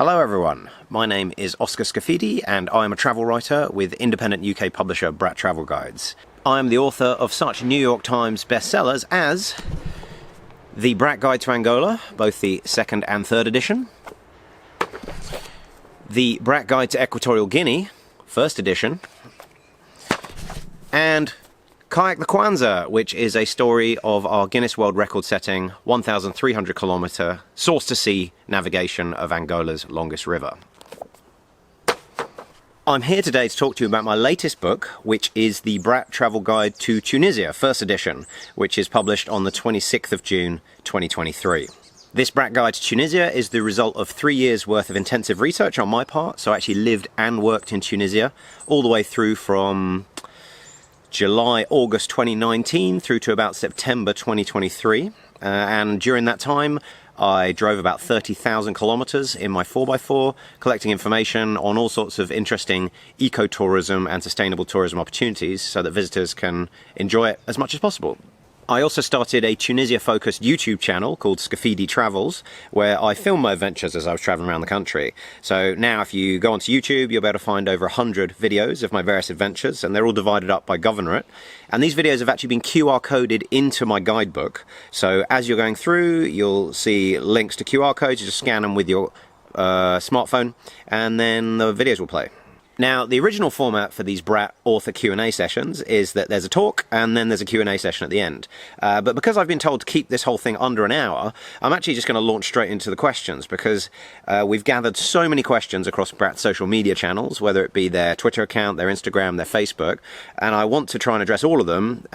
Hello everyone, my name is Oscar Scafidi and I am a travel writer with independent UK publisher Bradt Travel Guides. I am the author of such New York Times bestsellers as The Bradt Guide to Angola, both the second and third edition, The Bradt Guide to Equatorial Guinea, first edition, and Kayak the Kwanzaa, which is a story of our Guinness World Record setting 1,300 kilometre source to sea navigation of Angola's longest river. I'm here today to talk to you about my latest book, which is the Bradt Travel Guide to Tunisia, first edition, which is published on the 26th of June 2023. This Bradt Guide to Tunisia is the result of 3 years worth of intensive research on my part, so I actually lived and worked in Tunisia all the way through from July, August 2019 through to about September 2023. And during that time, I drove about 30,000 kilometers in my 4x4, collecting information on all sorts of interesting ecotourism and sustainable tourism opportunities so that visitors can enjoy it as much as possible. I also started a Tunisia-focused YouTube channel called Scafidi Travels, where I film my adventures as I was traveling around the country. So now if you go onto YouTube, you'll be able to find over 100 videos of my various adventures, and they're all divided up by governorate. And these videos have actually been QR coded into my guidebook. So as you're going through, you'll see links to QR codes. You just scan them with your smartphone, and then the videos will play. Now, the original format for these Bradt author Q&A sessions is that there's a talk and then there's a Q&A session at the end. But because I've been told to keep this whole thing under an hour, I'm actually just going to launch straight into the questions because we've gathered so many questions across Bradt's social media channels, whether it be their Twitter account, their Instagram, their Facebook, and I want to try and address all of them.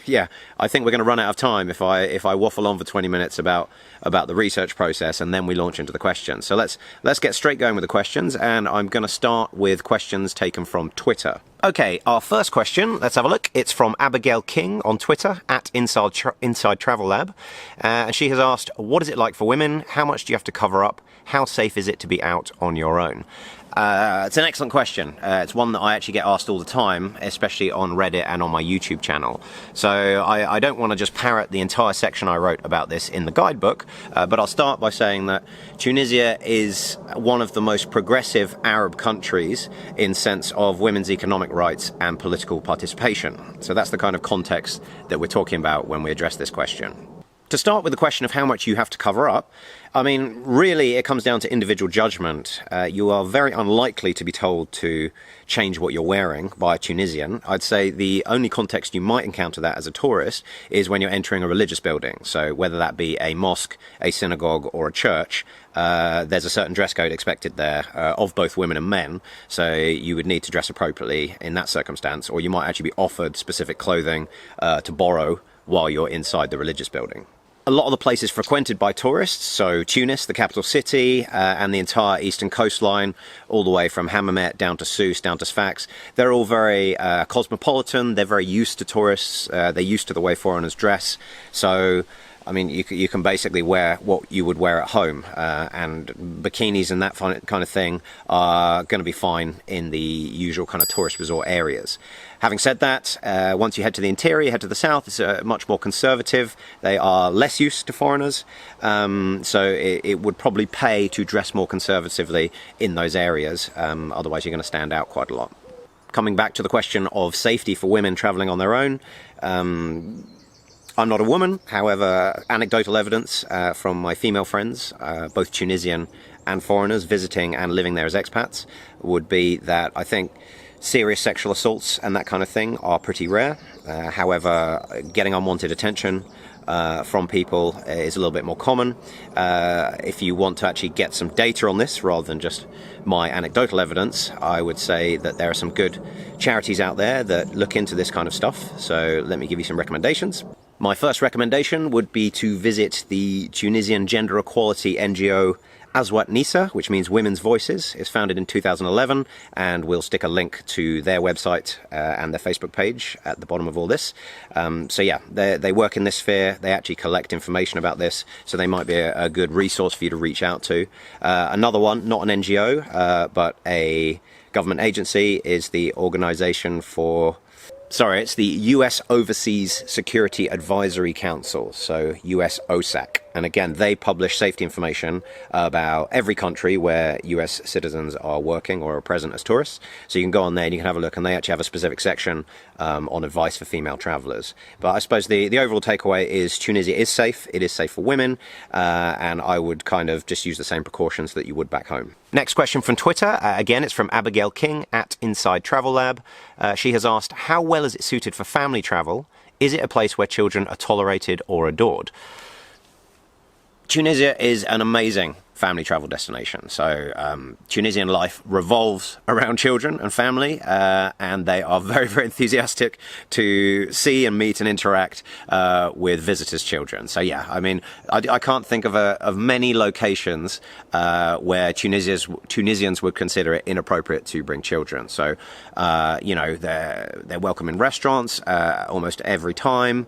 Yeah, I think we're going to run out of time if I waffle on for 20 minutes about the research process and then we launch into the questions. So let's get straight going with the questions, and I'm going to start with questions taken from Twitter. Okay, our first question, let's have a look. It's from Abigail King on Twitter, at Inside Travel Lab. And she has asked, what is it like for women? How much do you have to cover up? How safe is it to be out on your own? It's an excellent question. It's one that I actually get asked all the time, especially on Reddit and on my YouTube channel. So I don't want to just parrot the entire section I wrote about this in the guidebook, but I'll start by saying that Tunisia is one of the most progressive Arab countries in sense of women's economic rights and political participation. So that's the kind of context that we're talking about when we address this question. To start with the question of how much you have to cover up, I mean, really it comes down to individual judgment. You are very unlikely to be told to change what you're wearing by a Tunisian. I'd say the only context you might encounter that as a tourist is when you're entering a religious building. So whether that be a mosque, a synagogue or a church, there's a certain dress code expected there of both women and men. So you would need to dress appropriately in that circumstance, or you might actually be offered specific clothing to borrow while you're inside the religious building. A lot of the places frequented by tourists, so Tunis, the capital city, and the entire eastern coastline, all the way from Hammamet down to Sousse, down to Sfax, they're all very cosmopolitan, they're very used to tourists, they're used to the way foreigners dress, so I mean, you can basically wear what you would wear at home, and bikinis and that kind of thing are going to be fine in the usual kind of tourist resort areas. Having said that, once you head to the interior, you head to the south, it's much more conservative. They are less used to foreigners, so it would probably pay to dress more conservatively in those areas, otherwise you're going to stand out quite a lot. Coming back to the question of safety for women travelling on their own, I'm not a woman, however, anecdotal evidence from my female friends, both Tunisian and foreigners visiting and living there as expats, would be that I think serious sexual assaults and that kind of thing are pretty rare. However, getting unwanted attention from people is a little bit more common. If you want to actually get some data on this rather than just my anecdotal evidence, I would say that there are some good charities out there that look into this kind of stuff. So let me give you some recommendations. My first recommendation would be to visit the Tunisian gender equality NGO Azwat Nisa, which means Women's Voices. It's founded in 2011, and we'll stick a link to their website and their Facebook page at the bottom of all this. So yeah, they work in this sphere, they actually collect information about this, so they might be a good resource for you to reach out to. Another one, not an NGO, but a government agency, is the Organization for... Sorry, it's the US Overseas Security Advisory Council, so US OSAC. and again, they publish safety information about every country where US citizens are working or are present as tourists. So you can go on there and you can have a look, and they actually have a specific section on advice for female travellers. But I suppose the overall takeaway is Tunisia is safe. It is safe for women, and I would kind of just use the same precautions that you would back home. Next question from Twitter. Again, it's from Abigail King at Inside Travel Lab. She has asked, how well is it suited for family travel? Is it a place where children are tolerated or adored? Tunisia is an amazing family travel destination. So Tunisian life revolves around children and family, and they are very, very enthusiastic to see and meet and interact with visitors' children. So yeah, I mean, I can't think of many locations where Tunisians would consider it inappropriate to bring children. So you know, they're welcome in restaurants almost every time.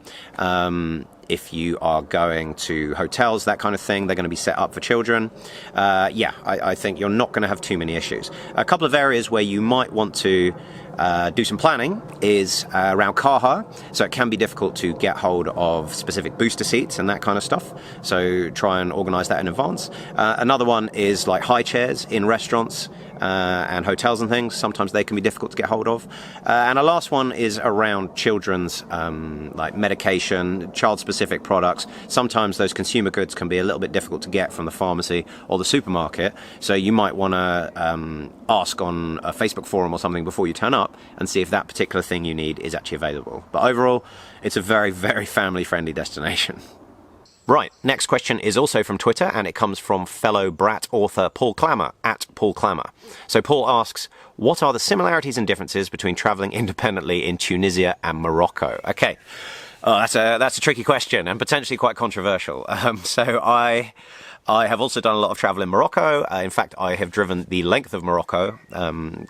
If you are going to hotels, that kind of thing, they're going to be set up for children. Yeah, I think you're not going to have too many issues. A couple of areas where you might want to do some planning is around car hire. So it can be difficult to get hold of specific booster seats and that kind of stuff. So try and organise that in advance. Another one is like high chairs in restaurants and hotels and things. Sometimes they can be difficult to get hold of. And a last one is around children's like medication, child-specific products. Sometimes those consumer goods can be a little bit difficult to get from the pharmacy or the supermarket. So you might want to ask on a Facebook forum or something before you turn up and see if that particular thing you need is actually available. But overall, it's a very, very family-friendly destination. Right, next question is also from Twitter, and it comes from fellow Bradt author Paul Clammer, at Paul Clammer. So Paul asks, what are the similarities and differences between travelling independently in Tunisia and Morocco? Okay, that's a tricky question and potentially quite controversial. So I have also done a lot of travel in Morocco. In fact, I have driven the length of Morocco,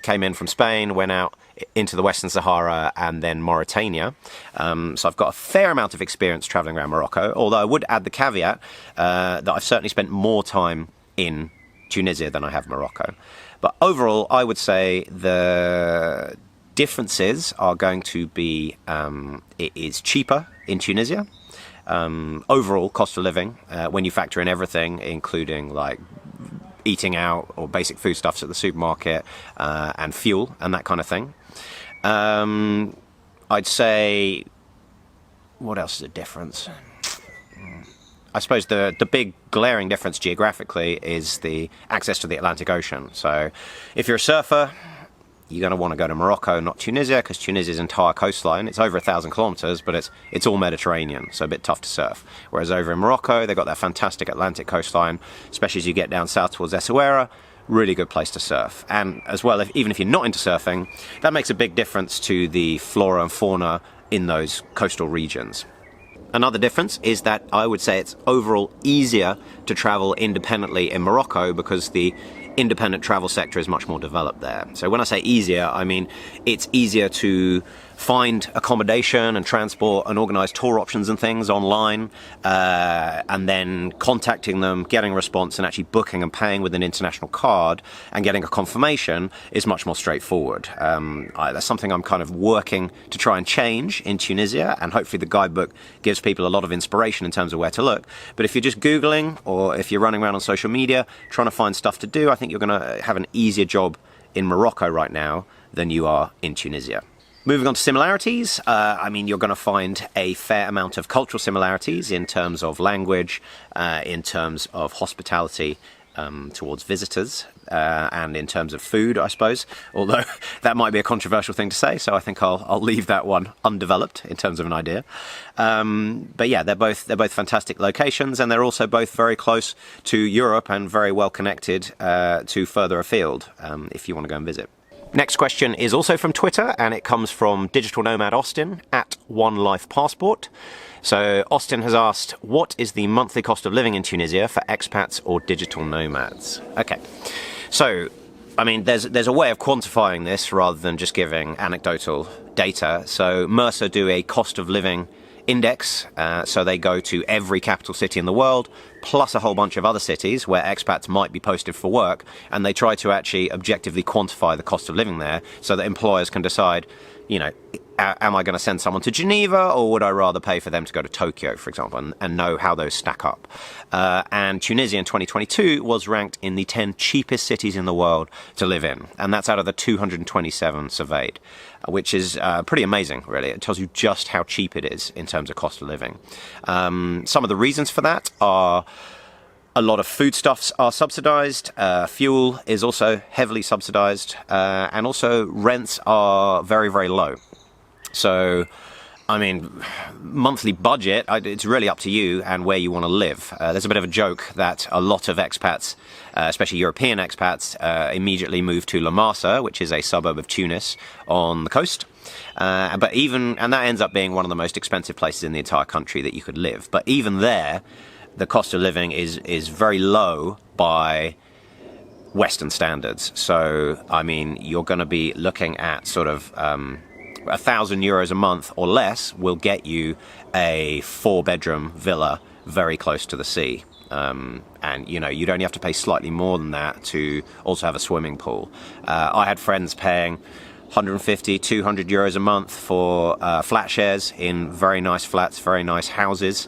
came in from Spain, went out into the Western Sahara and then Mauritania. So I've got a fair amount of experience traveling around Morocco, although I would add the caveat that I've certainly spent more time in Tunisia than I have Morocco. But overall, I would say the differences are going to be it is cheaper in Tunisia. Overall cost of living, when you factor in everything, including like eating out or basic foodstuffs at the supermarket and fuel and that kind of thing. I'd say, what else is a difference? I suppose the big glaring difference geographically is the access to the Atlantic Ocean. So if you're a surfer, you're going to want to go to Morocco, not Tunisia, because Tunisia's entire coastline, it's over 1,000 kilometers, but it's all Mediterranean, so a bit tough to surf. Whereas over in Morocco, they've got that fantastic Atlantic coastline, especially as you get down south towards Essaouira, really good place to surf. And as well, even if you're not into surfing, that makes a big difference to the flora and fauna in those coastal regions. Another difference is that I would say it's overall easier to travel independently in Morocco because the independent travel sector is much more developed there. So when I say easier, I mean it's easier to find accommodation and transport and organise tour options and things online, and then contacting them, getting a response and actually booking and paying with an international card and getting a confirmation is much more straightforward. That's something I'm kind of working to try and change in Tunisia, and hopefully the guidebook gives people a lot of inspiration in terms of where to look. But if you're just Googling or if you're running around on social media trying to find stuff to do, I think you're going to have an easier job in Morocco right now than you are in Tunisia. Moving on to similarities, I mean, you're going to find a fair amount of cultural similarities in terms of language, in terms of hospitality towards visitors, and in terms of food, I suppose, although that might be a controversial thing to say, so I think I'll leave that one undeveloped in terms of an idea. But yeah, they're both fantastic locations, and they're also both very close to Europe and very well connected to further afield if you want to go and visit. Next question is also from Twitter, and it comes from Digital Nomad Austin at One Life Passport. So Austin has asked, what is the monthly cost of living in Tunisia for expats or digital nomads? Okay, so I mean, there's a way of quantifying this rather than just giving anecdotal data. So Mercer do a cost of living index, so they go to every capital city in the world, plus a whole bunch of other cities where expats might be posted for work, and they try to actually objectively quantify the cost of living there so that employers can decide, you know, am I going to send someone to Geneva, or would I rather pay for them to go to Tokyo, for example, and know how those stack up? And Tunisia in 2022 was ranked in the 10 cheapest cities in the world to live in, and that's out of the 227 surveyed, which is pretty amazing, really. It tells you just how cheap it is in terms of cost of living. Some of the reasons for that are a lot of foodstuffs are subsidized, fuel is also heavily subsidized, and also rents are very, very low. So, I mean, monthly budget, it's really up to you and where you want to live. There's a bit of a joke that a lot of expats, especially European expats, immediately move to La Marsa, which is a suburb of Tunis on the coast. And that ends up being one of the most expensive places in the entire country that you could live. But even there, the cost of living is very low by Western standards. So, I mean, you're going to be looking at sort of €1,000 a month or less will get you a 4-bedroom villa very close to the sea. And, you know, you'd only have to pay slightly more than that to also have a swimming pool. I had friends paying €150, €200 a month for flat shares in very nice flats, very nice houses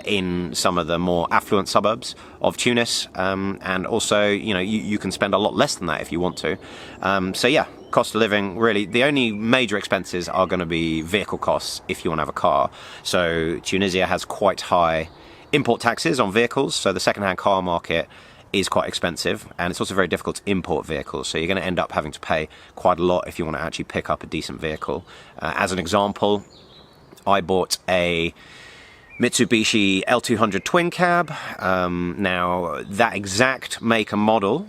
in some of the more affluent suburbs of Tunis. And also, you know, you can spend a lot less than that if you want to. So yeah, cost of living, really, the only major expenses are going to be vehicle costs if you want to have a car. So Tunisia has quite high import taxes on vehicles, so the second-hand car market is quite expensive, and it's also very difficult to import vehicles, so you're going to end up having to pay quite a lot if you want to actually pick up a decent vehicle. As an example, I bought a Mitsubishi L200 twin cab. Now, that exact make and model,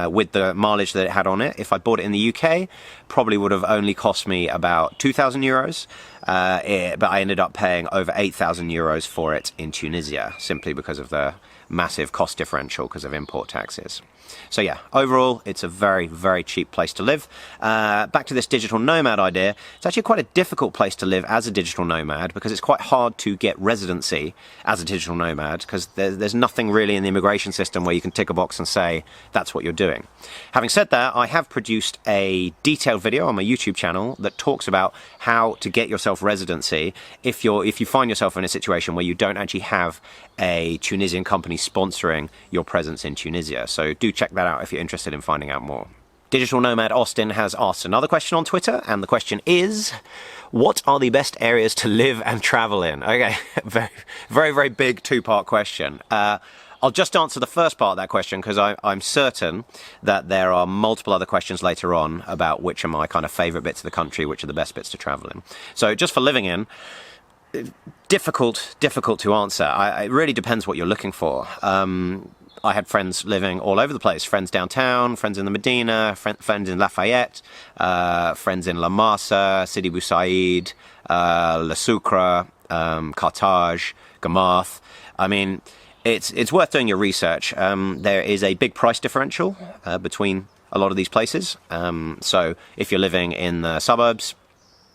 with the mileage that it had on it, if I bought it in the UK, probably would have only cost me about €2,000, but I ended up paying over €8,000 for it in Tunisia, simply because of the massive cost differential because of import taxes. So yeah, overall, it's a very, very cheap place to live. Back to this digital nomad idea, it's actually quite a difficult place to live as a digital nomad because it's quite hard to get residency as a digital nomad because there's nothing really in the immigration system where you can tick a box and say that's what you're doing. Having said that, I have produced a detailed video on my YouTube channel that talks about how to get yourself residency if you find yourself in a situation where you don't actually have a Tunisian company sponsoring your presence in Tunisia. So do check that out if you're interested in finding out more. Digital Nomad Austin has asked another question on Twitter, and the question is, what are the best areas to live and travel in? Okay, very, very, very big two-part question. I'll just answer the first part of that question because I'm certain that there are multiple other questions later on about which are my kind of favourite bits of the country, which are the best bits to travel in. So just for living in, difficult to answer. It really depends what you're looking for. I had friends living all over the place. Friends downtown, friends in the Medina, friends in Lafayette, friends in La Marsa, Sidi Bou Said, La Sucre, Carthage, Gamath. I mean, it's worth doing your research. There is a big price differential between a lot of these places. So if you're living in the suburbs,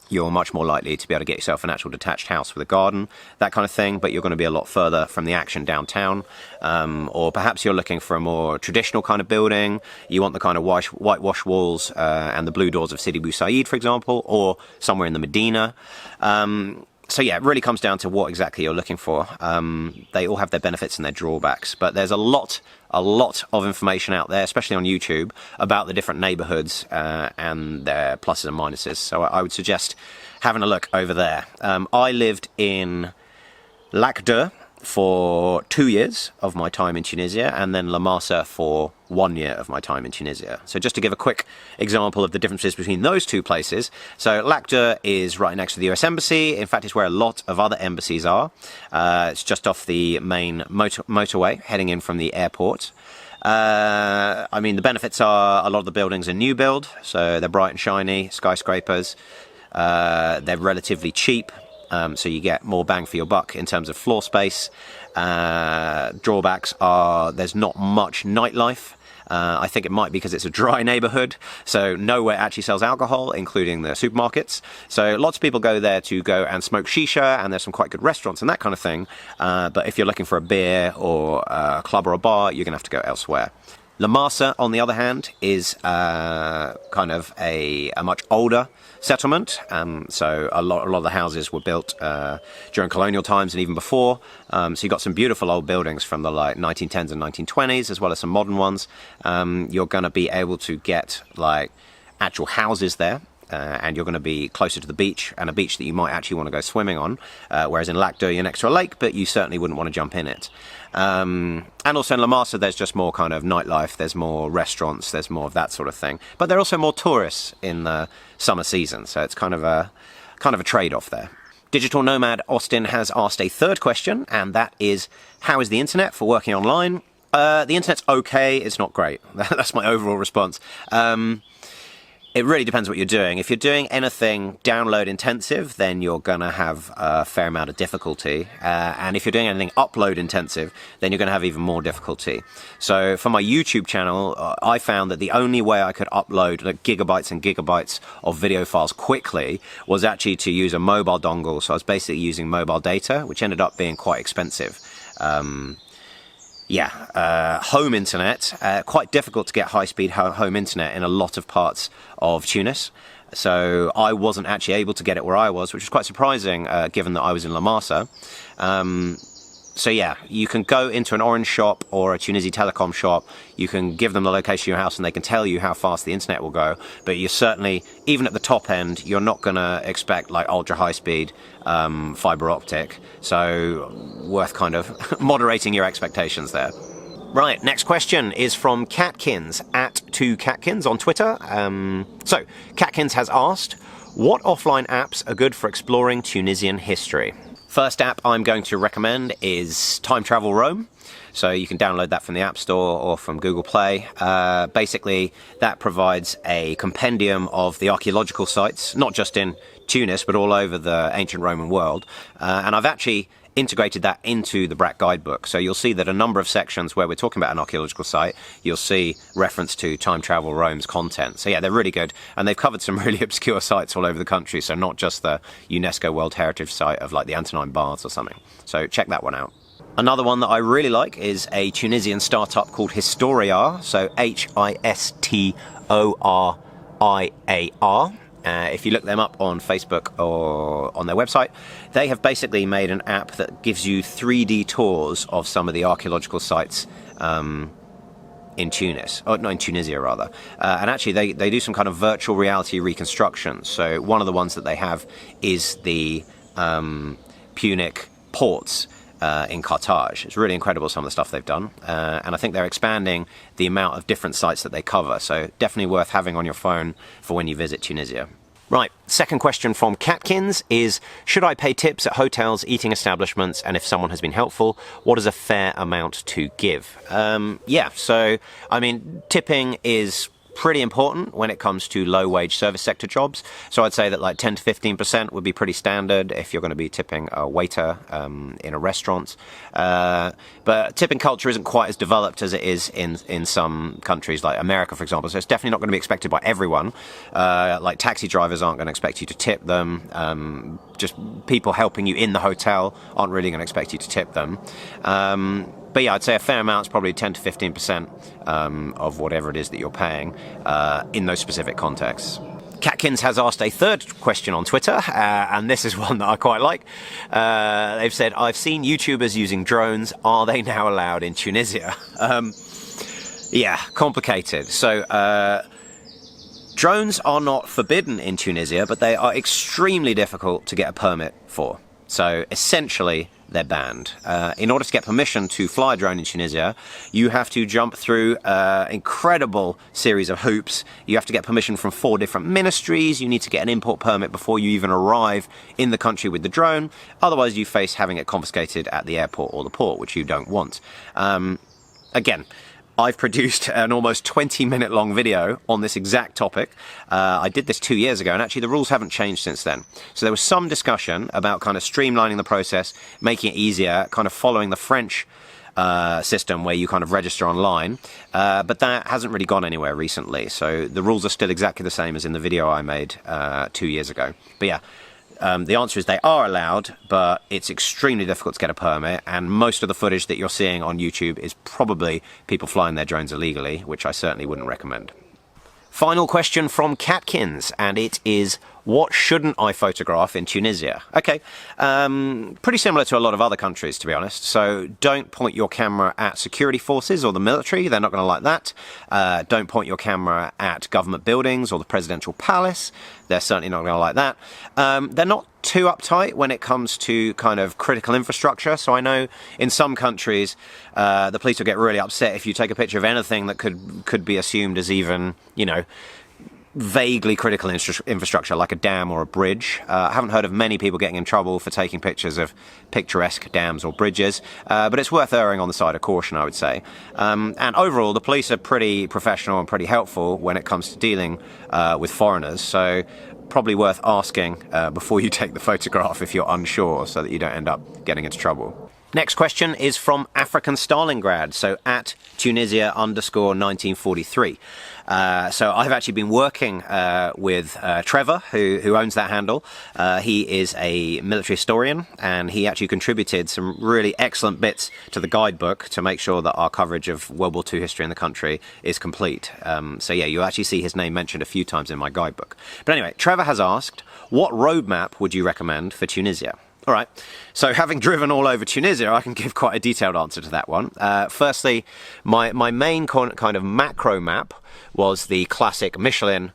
you're much more likely to be able to get yourself an actual detached house with a garden, that kind of thing, but you're going to be a lot further from the action downtown. Or perhaps you're looking for a more traditional kind of building. You want the kind of whitewash walls and the blue doors of Sidi Bou Said, for example, or somewhere in the Medina. So yeah, it really comes down to what exactly you're looking for. They all have their benefits and their drawbacks, but there's a lot of information out there, especially on YouTube, about the different neighborhoods and their pluses and minuses. So I would suggest having a look over there. I lived in Lac d'Eu for 2 years of my time in Tunisia, and then La Marsa for 1 year of my time in Tunisia. So just to give a quick example of the differences between those two places. So Lac d'Eu is right next to the US Embassy. In fact, it's where a lot of other embassies are. It's just off the main motorway heading in from the airport. I mean, the benefits are a lot of the buildings are new build, so they're bright and shiny, skyscrapers. They're relatively cheap. So you get more bang for your buck in terms of floor space. Drawbacks are there's not much nightlife. I think it might be because it's a dry neighborhood, so nowhere actually sells alcohol, including the supermarkets. So lots of people go there to go and smoke shisha, and there's some quite good restaurants and that kind of thing. But if you're looking for a beer or a club or a bar, you're going to have to go elsewhere. Lamasa, on the other hand, is kind of a much older settlement. So a lot of the houses were built during colonial times and even before. So you've got some beautiful old buildings from the like 1910s and 1920s, as well as some modern ones. You're going to be able to get like actual houses there. And you're going to be closer to the beach, and a beach that you might actually want to go swimming on, whereas in Lakdo you're next to a lake, but you certainly wouldn't want to jump in it. And also in Lamasa there's just more kind of nightlife, there's more restaurants, there's more of that sort of thing. But there are also more tourists in the summer season, so it's kind of a trade-off there. Digital Nomad Austin has asked a third question, and that is, how is the internet for working online? The internet's okay, it's not great. That's my overall response. It really depends what you're doing. If you're doing anything download intensive, then you're going to have a fair amount of difficulty. And if you're doing anything upload intensive, then you're going to have even more difficulty. So for my YouTube channel, I found that the only way I could upload like gigabytes and gigabytes of video files quickly was actually to use a mobile dongle. So I was basically using mobile data, which ended up being quite expensive. Home internet, quite difficult to get high-speed home internet in a lot of parts of Tunis. So I wasn't actually able to get it where I was, which was quite surprising, given that I was in Lamasa. So yeah, you can go into an Orange shop or a Tunisia Telecom shop, you can give them the location of your house and they can tell you how fast the internet will go, but you're certainly, even at the top end, you're not going to expect like ultra high speed fiber optic, so worth kind of moderating your expectations there. Right, next question is from Catkins, @2Catkins on Twitter. So, Catkins has asked, what offline apps are good for exploring Tunisian history? First app I'm going to recommend is Time Travel Rome. So you can download that from the App Store or from Google Play. Basically, that provides a compendium of the archaeological sites, not just in Tunis, but all over the ancient Roman world. And I've actually integrated that into the Bradt guidebook. So you'll see that a number of sections where we're talking about an archaeological site, you'll see reference to Time Travel Rome's content. So yeah, they're really good. And they've covered some really obscure sites all over the country. So not just the UNESCO World Heritage Site of like the Antonine Baths or something. So check that one out. Another one that I really like is a Tunisian startup called Historiar. So Historiar. If you look them up on Facebook or on their website, they have basically made an app that gives you 3D tours of some of the archaeological sites in Tunis, or not in Tunisia rather. And actually they do some kind of virtual reality reconstruction. So one of the ones that they have is the Punic ports in Carthage. It's really incredible some of the stuff they've done, and I think they're expanding the amount of different sites that they cover, so definitely worth having on your phone for when you visit Tunisia. Right, second question from Catkins is, should I pay tips at hotels, eating establishments, and if someone has been helpful, what is a fair amount to give? Yeah, so, I mean, tipping is pretty important when it comes to low-wage service sector jobs. So I'd say that like 10 to 15% would be pretty standard if you're going to be tipping a waiter in a restaurant. But tipping culture isn't quite as developed as it is in some countries like America, for example. So it's definitely not going to be expected by everyone. Like taxi drivers aren't going to expect you to tip them. Just people helping you in the hotel aren't really going to expect you to tip them. But yeah, I'd say a fair amount is probably 10 to 15% of whatever it is that you're paying in those specific contexts. Catkins has asked a third question on Twitter, and this is one that I quite like. They've said, I've seen YouTubers using drones. Are they now allowed in Tunisia? Yeah, complicated. So, drones are not forbidden in Tunisia, but they are extremely difficult to get a permit for. So essentially, they're banned. In order to get permission to fly a drone in Tunisia, you have to jump through an incredible series of hoops. You have to get permission from 4 different ministries. You need to get an import permit before you even arrive in the country with the drone. Otherwise, you face having it confiscated at the airport or the port, which you don't want. Again, I've produced an almost 20-minute long video on this exact topic. I did this 2 years ago, and actually the rules haven't changed since then. So there was some discussion about kind of streamlining the process, making it easier, kind of following the French system where you kind of register online, but that hasn't really gone anywhere recently. So the rules are still exactly the same as in the video I made 2 years ago. But yeah, The answer is they are allowed, but it's extremely difficult to get a permit, and most of the footage that you're seeing on YouTube is probably people flying their drones illegally, which I certainly wouldn't recommend. Final question from Catkins, and it is, what shouldn't I photograph in Tunisia? Okay, pretty similar to a lot of other countries, to be honest. So don't point your camera at security forces or the military. They're not going to like that. Don't point your camera at government buildings or the presidential palace. They're certainly not going to like that. They're not too uptight when it comes to kind of critical infrastructure. So I know in some countries, the police will get really upset if you take a picture of anything that could be assumed as even, you know, vaguely critical infrastructure, like a dam or a bridge. I haven't heard of many people getting in trouble for taking pictures of picturesque dams or bridges, but it's worth erring on the side of caution, I would say. And overall, the police are pretty professional and pretty helpful when it comes to dealing with foreigners, so probably worth asking before you take the photograph if you're unsure, so that you don't end up getting into trouble. Next question is from African Stalingrad, so at Tunisia_1943. So I've actually been working with Trevor, who owns that handle. He is a military historian, and he actually contributed some really excellent bits to the guidebook to make sure that our coverage of World War II history in the country is complete. So yeah, you'll actually see his name mentioned a few times in my guidebook. But anyway, Trevor has asked, what roadmap would you recommend for Tunisia? All right, so having driven all over Tunisia, I can give quite a detailed answer to that one. Firstly, my main kind of macro map was the classic Michelin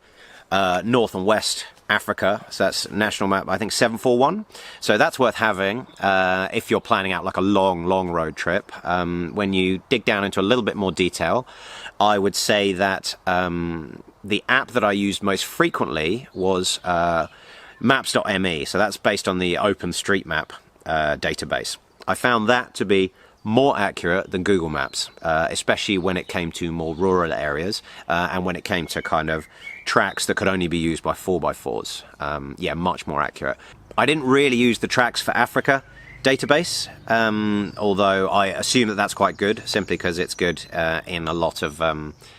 North and West Africa. So that's national map, I think 741. So that's worth having if you're planning out like a long road trip. When you dig down into a little bit more detail, I would say that the app that I used most frequently was Maps.me, so that's based on the OpenStreetMap database. I found that to be more accurate than Google Maps, especially when it came to more rural areas and when it came to kind of tracks that could only be used by 4x4s. Yeah, much more accurate. I didn't really use the Tracks for Africa database, although I assume that that's quite good, simply because it's good in a lot of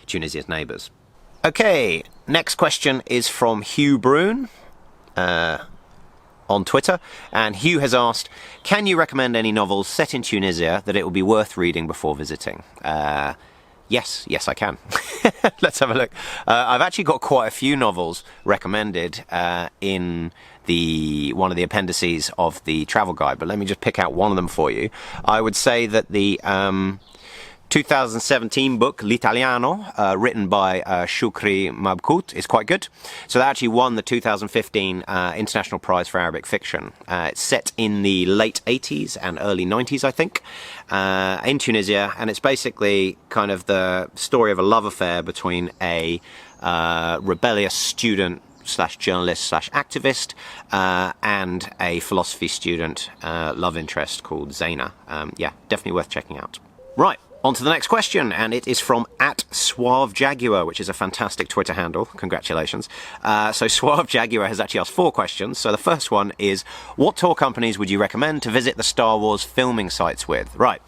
Tunisia's neighbours. Okay, next question is from Hugh Brune on Twitter, and Hugh has asked, can you recommend any novels set in Tunisia that it will be worth reading before visiting? Yes, I can. Let's have a look. I've actually got quite a few novels recommended in one of the appendices of the travel guide, but let me just pick out one of them for you. I would say that the 2017 book L'Italiano, written by Shukri Mabkout, is quite good. So that actually won the 2015 International Prize for Arabic Fiction. It's set in the late 80s and early 90s, I think, in Tunisia, and it's basically kind of the story of a love affair between a rebellious student slash journalist slash activist and a philosophy student love interest called Zaina. Yeah, definitely worth checking out. Right. On to the next question, and it is from @SuaveJaguar, which is a fantastic Twitter handle. Congratulations. So Suave Jaguar has actually asked 4 questions. So the first one is, what tour companies would you recommend to visit the Star Wars filming sites with? Right.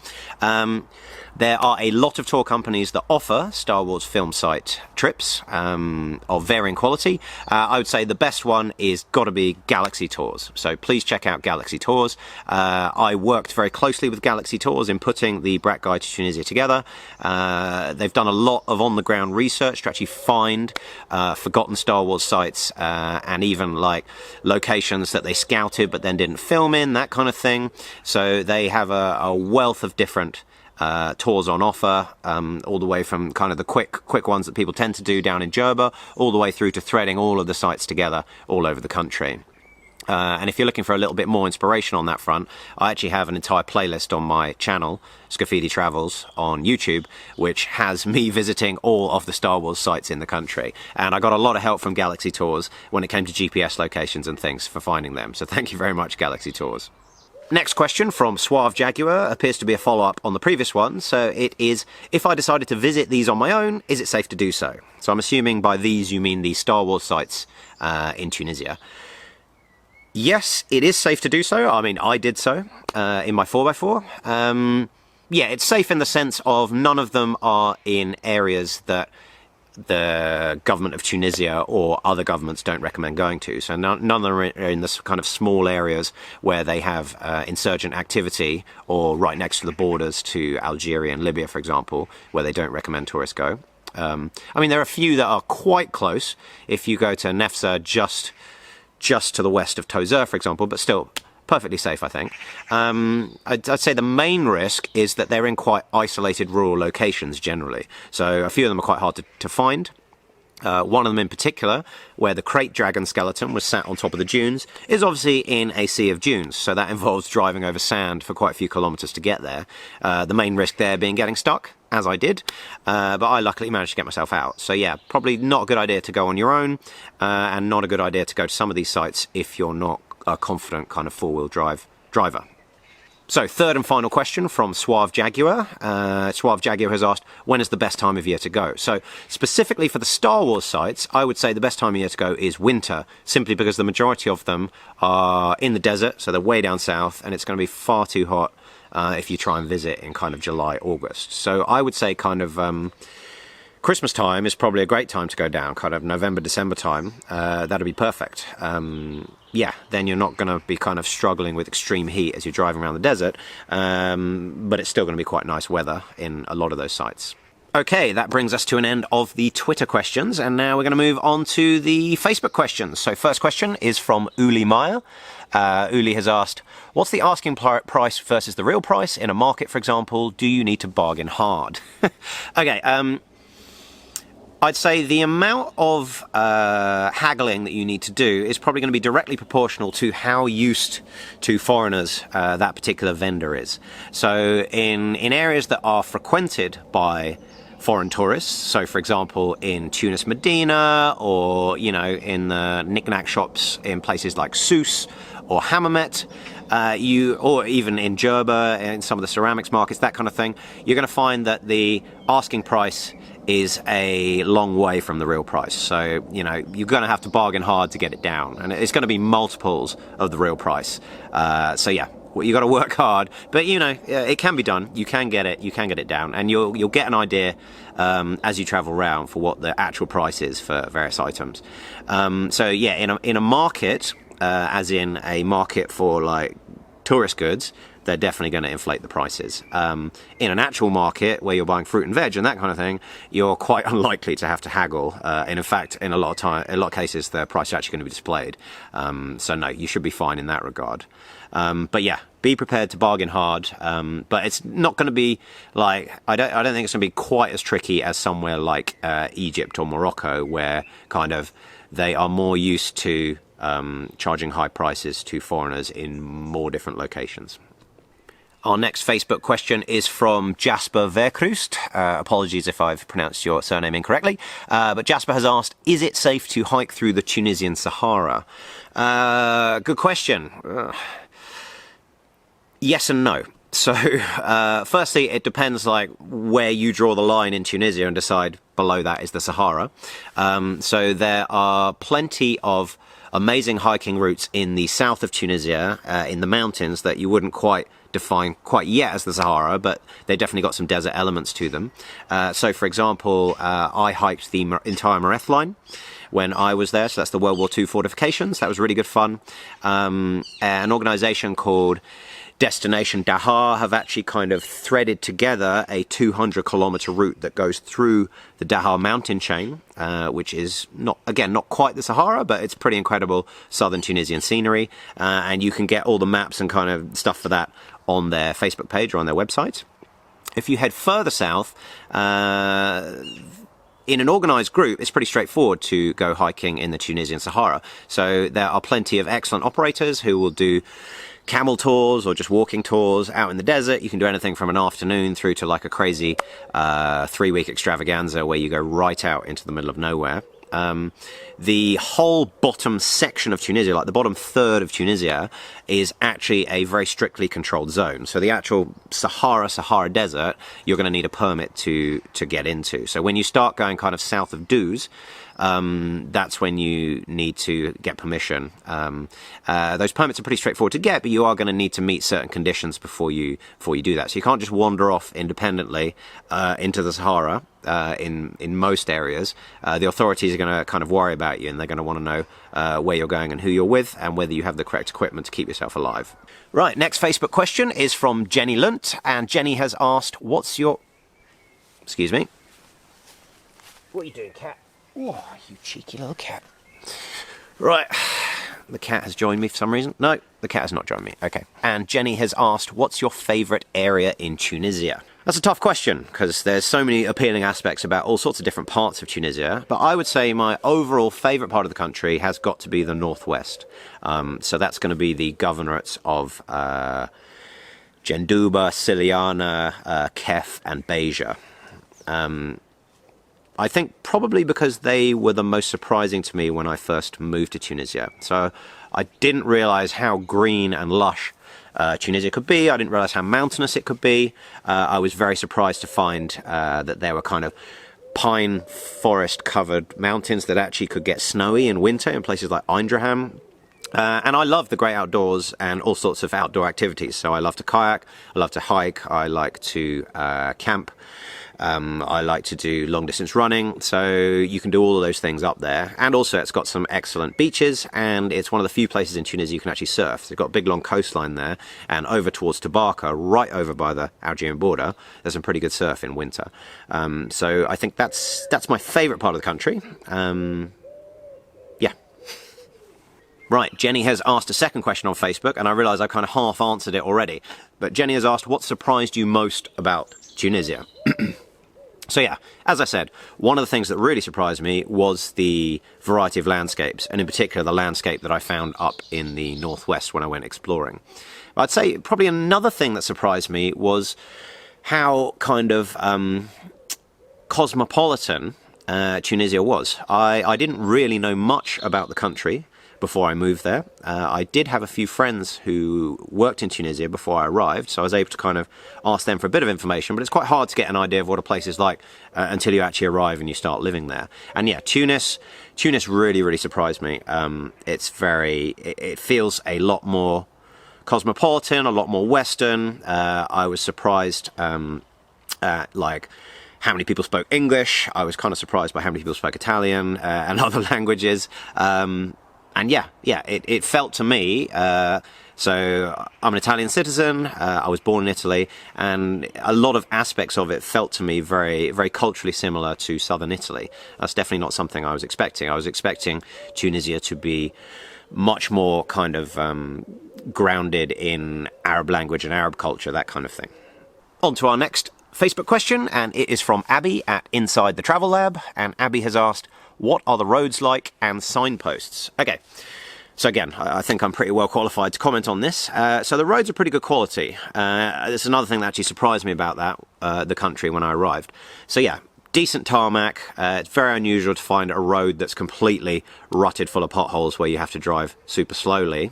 There are a lot of tour companies that offer Star Wars film site trips of varying quality. I would say the best one is got to be Galaxy Tours. So please check out Galaxy Tours. I worked very closely with Galaxy Tours in putting the Bradt Guide to Tunisia together. They've done a lot of on-the-ground research to actually find forgotten Star Wars sites and even like locations that they scouted but then didn't film in, that kind of thing. So they have a wealth of different tours on offer, all the way from kind of the quick ones that people tend to do down in Jerba, all the way through to threading all of the sites together all over the country. And if you're looking for a little bit more inspiration on that front, I actually have an entire playlist on my channel, Scafidi Travels, on YouTube, which has me visiting all of the Star Wars sites in the country. And I got a lot of help from Galaxy Tours when it came to GPS locations and things for finding them. So thank you very much, Galaxy Tours. Next question from Suave Jaguar appears to be a follow-up on the previous one. So it is, if I decided to visit these on my own, is it safe to do so? So I'm assuming by these you mean the Star Wars sites in Tunisia. Yes, it is safe to do so. I mean, I did so in my 4x4. Yeah, it's safe in the sense of none of them are in areas that the government of Tunisia or other governments don't recommend going to. So none of them are in this kind of small areas where they have insurgent activity, or right next to the borders to Algeria and Libya, for example, where they don't recommend tourists go. I mean, there are a few that are quite close. If you go to Nefsa, just to the west of Tozeur, for example, but still perfectly safe, I think. I'd say the main risk is that they're in quite isolated rural locations generally. So a few of them are quite hard to find. One of them in particular, where the crate dragon skeleton was sat on top of the dunes, is obviously in a sea of dunes. So that involves driving over sand for quite a few kilometres to get there. The main risk there being getting stuck, as I did. But I luckily managed to get myself out. So yeah, probably not a good idea to go on your own, and not a good idea to go to some of these sites if you're not a confident kind of four-wheel drive driver. So third and final question from Suave Jaguar. Suave Jaguar has asked, when is the best time of year to go? So specifically for the Star Wars sites, I would say the best time of year to go is winter, simply because the majority of them are in the desert, so they're way down south, and it's going to be far too hot if you try and visit in kind of July, August. So I would say kind of Christmas time is probably a great time to go down, kind of November, December time. That'll be perfect. Yeah, then you're not going to be kind of struggling with extreme heat as you're driving around the desert, but it's still going to be quite nice weather in a lot of those sites. Okay, that brings us to an end of the Twitter questions, and now we're going to move on to the Facebook questions. So first question is from Uli Meyer. Uli has asked, what's the asking price versus the real price in a market, for example? Do you need to bargain hard? Okay, I'd say the amount of haggling that you need to do is probably going to be directly proportional to how used to foreigners that particular vendor is. So in areas that are frequented by foreign tourists, so for example in Tunis Medina, or you know, in the knick-knack shops in places like Sousse or Hammamet, or even in Djerba, in some of the ceramics markets, that kind of thing, you're going to find that the asking price is a long way from the real price. So, you know, you're going to have to bargain hard to get it down, and it's going to be multiples of the real price. So yeah, you got to work hard, but you know, it can be done. You can get it down, and you'll get an idea as you travel around for what the actual price is for various items. So yeah, in a market, as in a market for like tourist goods, they're definitely going to inflate the prices. In an actual market where you're buying fruit and veg and that kind of thing, you're quite unlikely to have to haggle. And in fact, in a lot of cases, the price is actually going to be displayed. So no, you should be fine in that regard. But yeah, be prepared to bargain hard. But it's not going to be like, I don't think it's going to be quite as tricky as somewhere like Egypt or Morocco, where kind of they are more used to charging high prices to foreigners in more different locations. Our next Facebook question is from Jasper Verkrust. Apologies if I've pronounced your surname incorrectly. But Jasper has asked, is it safe to hike through the Tunisian Sahara? Good question. Yes and no. So, firstly, it depends like where you draw the line in Tunisia and decide below that is the Sahara. So there are plenty of amazing hiking routes in the south of Tunisia, in the mountains, that you wouldn't quite define quite yet as the Sahara, but they definitely got some desert elements to them. So for example, I hiked the entire Mareth line when I was there, so that's the World War II fortifications. That was really good fun. An organisation called Destination Dahar have actually kind of threaded together a 200-kilometre route that goes through the Dahar mountain chain, which is not quite the Sahara, but it's pretty incredible southern Tunisian scenery, and you can get all the maps and kind of stuff for that on their Facebook page or on their website. If you head further south, in an organised group, it's pretty straightforward to go hiking in the Tunisian Sahara. So there are plenty of excellent operators who will do camel tours or just walking tours out in the desert. You can do anything from an afternoon through to like a crazy 3-week extravaganza where you go right out into the middle of nowhere. The whole bottom section of Tunisia, like the bottom third of Tunisia, is actually a very strictly controlled zone. So the actual Sahara Desert, you're going to need a permit to get into. So when you start going kind of south of Douz, that's when you need to get permission. Those permits are pretty straightforward to get, but you are going to need to meet certain conditions before you do that. So you can't just wander off independently into the Sahara. In most areas, the authorities are going to kind of worry about you, and they're going to want to know where you're going and who you're with, and whether you have the correct equipment to keep yourself alive. Right, next Facebook question is from Jenny Lunt, and Jenny has asked, what's your... Excuse me. What are you doing, cat? Oh, you cheeky little cat. Right, the cat has joined me for some reason. No, the cat has not joined me. Okay. And Jenny has asked, what's your favourite area in Tunisia? That's a tough question, because there's so many appealing aspects about all sorts of different parts of Tunisia, but I would say my overall favourite part of the country has got to be the northwest. So that's going to be the governorates of Jendouba, Siliana, Kef and Beja. I think probably because they were the most surprising to me when I first moved to Tunisia. So I didn't realise how green and lush Tunisia could be. I didn't realise how mountainous it could be. I was very surprised to find that there were kind of pine forest covered mountains that actually could get snowy in winter in places like Eindhoven. And I love the great outdoors and all sorts of outdoor activities. So I love to kayak, I love to hike, I like to camp. I like to do long distance running, so you can do all of those things up there. And also it's got some excellent beaches, and it's one of the few places in Tunisia you can actually surf. So you've got a big long coastline there, and over towards Tabarka, right over by the Algerian border, there's some pretty good surf in winter. So I think that's my favourite part of the country. Yeah. Right, Jenny has asked a second question on Facebook, and I realise I kind of half answered it already. But Jenny has asked, what surprised you most about Tunisia? So yeah, as I said, one of the things that really surprised me was the variety of landscapes, and in particular the landscape that I found up in the northwest when I went exploring. But I'd say probably another thing that surprised me was how kind of cosmopolitan Tunisia was. I didn't really know much about the country before I moved there. I did have a few friends who worked in Tunisia before I arrived, so I was able to kind of ask them for a bit of information, but it's quite hard to get an idea of what a place is like until you actually arrive and you start living there. And yeah, Tunis really, really surprised me. It feels a lot more cosmopolitan, a lot more Western. I was surprised at like how many people spoke English. I was kind of surprised by how many people spoke Italian and other languages. And yeah, it felt to me, so I'm an Italian citizen, I was born in Italy, and a lot of aspects of it felt to me very, very culturally similar to southern Italy. That's definitely not something I was expecting. I was expecting Tunisia to be much more kind of grounded in Arab language and Arab culture, that kind of thing. On to our next Facebook question, and it is from Abby at Inside the Travel Lab, and Abby has asked, what are the roads like and signposts? Okay, so again, I think I'm pretty well qualified to comment on this. So the roads are pretty good quality. This is another thing that actually surprised me about the country when I arrived. So yeah, decent tarmac. It's very unusual to find a road that's completely rutted full of potholes where you have to drive super slowly.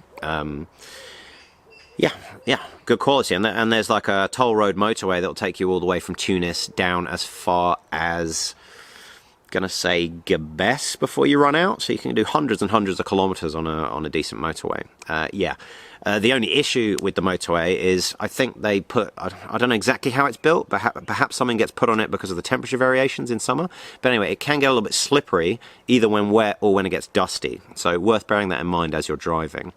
Yeah, good quality. And there's like a toll road motorway that'll take you all the way from Tunis down as far as, gonna say, Gabes before you run out. So you can do hundreds and hundreds of kilometers on a decent motorway. The only issue with the motorway is I think they put, I don't know exactly how it's built, but perhaps something gets put on it because of the temperature variations in summer. But anyway, it can get a little bit slippery either when wet or when it gets dusty. So worth bearing that in mind as you're driving.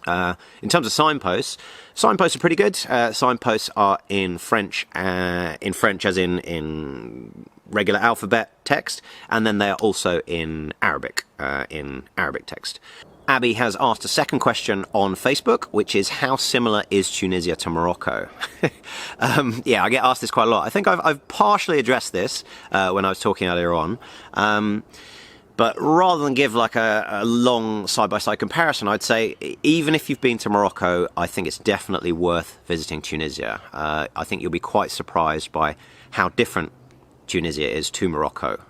In terms of signposts are pretty good. Signposts are in French as in regular alphabet text, and then they are also in Arabic text. Abby has asked a second question on Facebook, which is, how similar is Tunisia to Morocco? Yeah, I get asked this quite a lot. I think I've partially addressed this when I was talking earlier on. But rather than give like a long side-by-side comparison, I'd say even if you've been to Morocco, I think it's definitely worth visiting Tunisia. I think you'll be quite surprised by how different Tunisia is to Morocco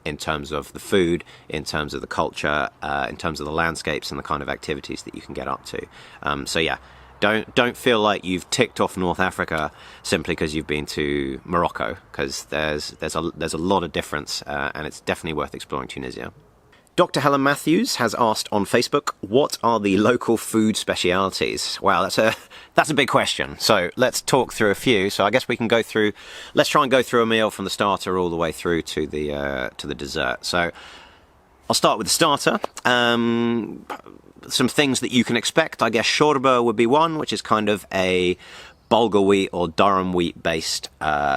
in terms of the food, in terms of the culture, in terms of the landscapes and the kind of activities that you can get up to. So yeah, Don't feel like you've ticked off North Africa simply because you've been to Morocco, because there's a lot of difference, and it's definitely worth exploring Tunisia. Dr. Helen Matthews has asked on Facebook, what are the local food specialities? Well, that's a big question. So let's talk through a few. So I guess we can let's try and go through a meal from the starter all the way through to the dessert. So I'll start with the starter. Some things that you can expect. I guess shorba would be one, which is kind of a bulgur wheat or durum wheat based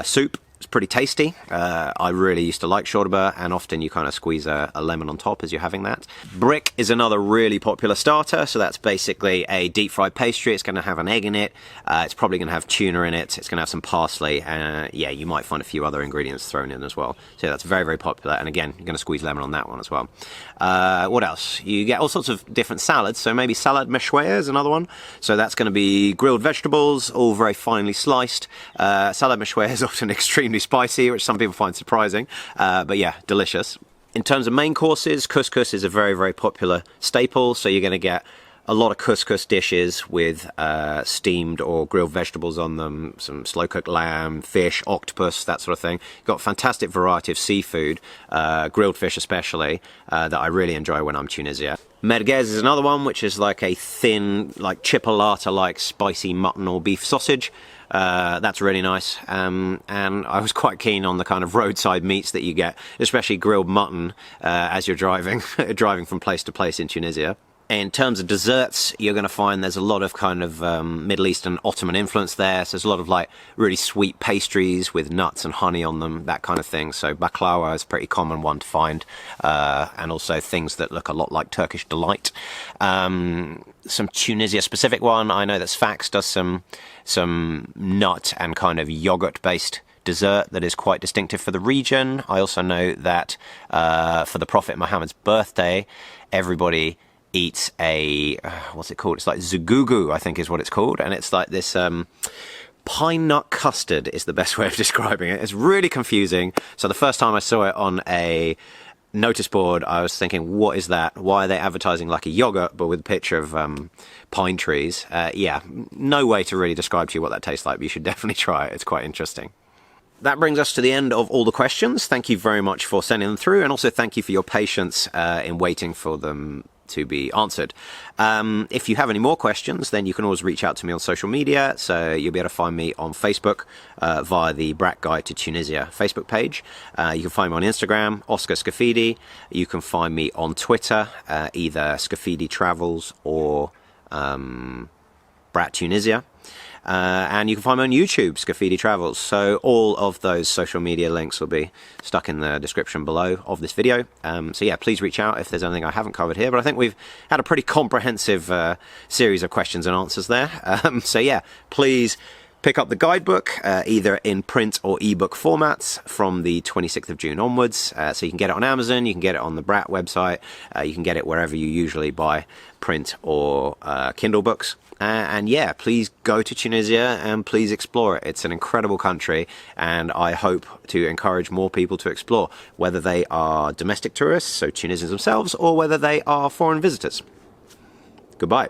soup. It's pretty tasty. I really used to like shorba, and often you kind of squeeze a lemon on top as you're having that. Brick is another really popular starter, so that's basically a deep fried pastry. It's going to have an egg in it. It's probably going to have tuna in it. It's going to have some parsley. Yeah, you might find a few other ingredients thrown in as well. So that's very, very popular. And again, you're going to squeeze lemon on that one as well. What else? You get all sorts of different salads. So maybe salad meshwaya is another one. So that's going to be grilled vegetables, all very finely sliced. Salad meshwaya is often extremely spicy, which some people find surprising, but yeah, delicious. In terms of main courses, couscous is a very, very popular staple, so you're going to get a lot of couscous dishes with steamed or grilled vegetables on them, some slow-cooked lamb, fish, octopus, that sort of thing. You've got a fantastic variety of seafood, grilled fish especially, that I really enjoy when I'm in Tunisia. Merguez is another one, which is like a thin, like chipolata-like spicy mutton or beef sausage. That's really nice, and I was quite keen on the kind of roadside meats that you get, especially grilled mutton as you're driving from place to place in Tunisia. In terms of desserts, you're going to find there's a lot of kind of Middle Eastern Ottoman influence there. So there's a lot of like really sweet pastries with nuts and honey on them, that kind of thing. So baklava is a pretty common one to find, and also things that look a lot like Turkish delight. Some Tunisia specific one, I know that Sfax does some nut and kind of yogurt based dessert that is quite distinctive for the region. I also know that for the Prophet Muhammad's birthday, everybody eats a, what's it called? It's like zugugu, I think is what it's called. And it's like this pine nut custard is the best way of describing it. It's really confusing. So the first time I saw it on a notice board, I was thinking, what is that? Why are they advertising like a yogurt, but with a picture of pine trees? Yeah, no way to really describe to you what that tastes like, but you should definitely try it. It's quite interesting. That brings us to the end of all the questions. Thank you very much for sending them through, and also thank you for your patience in waiting for them to be answered. If you have any more questions, then you can always reach out to me on social media. So you'll be able to find me on Facebook via the Bradt Guide to Tunisia Facebook page. You can find me on Instagram, Oscar Scafidi. You can find me on Twitter, either Scafidi Travels or Bradt Tunisia. And you can find me on YouTube, Scafidi Travels. So all of those social media links will be stuck in the description below of this video. So yeah, please reach out if there's anything I haven't covered here. But I think we've had a pretty comprehensive series of questions and answers there. So yeah, please pick up the guidebook, either in print or ebook formats from the 26th of June onwards. So you can get it on Amazon, you can get it on the Bradt website, you can get it wherever you usually buy print or Kindle books. And yeah, please go to Tunisia and please explore it. It's an incredible country, and I hope to encourage more people to explore, whether they are domestic tourists, so Tunisians themselves, or whether they are foreign visitors. Goodbye.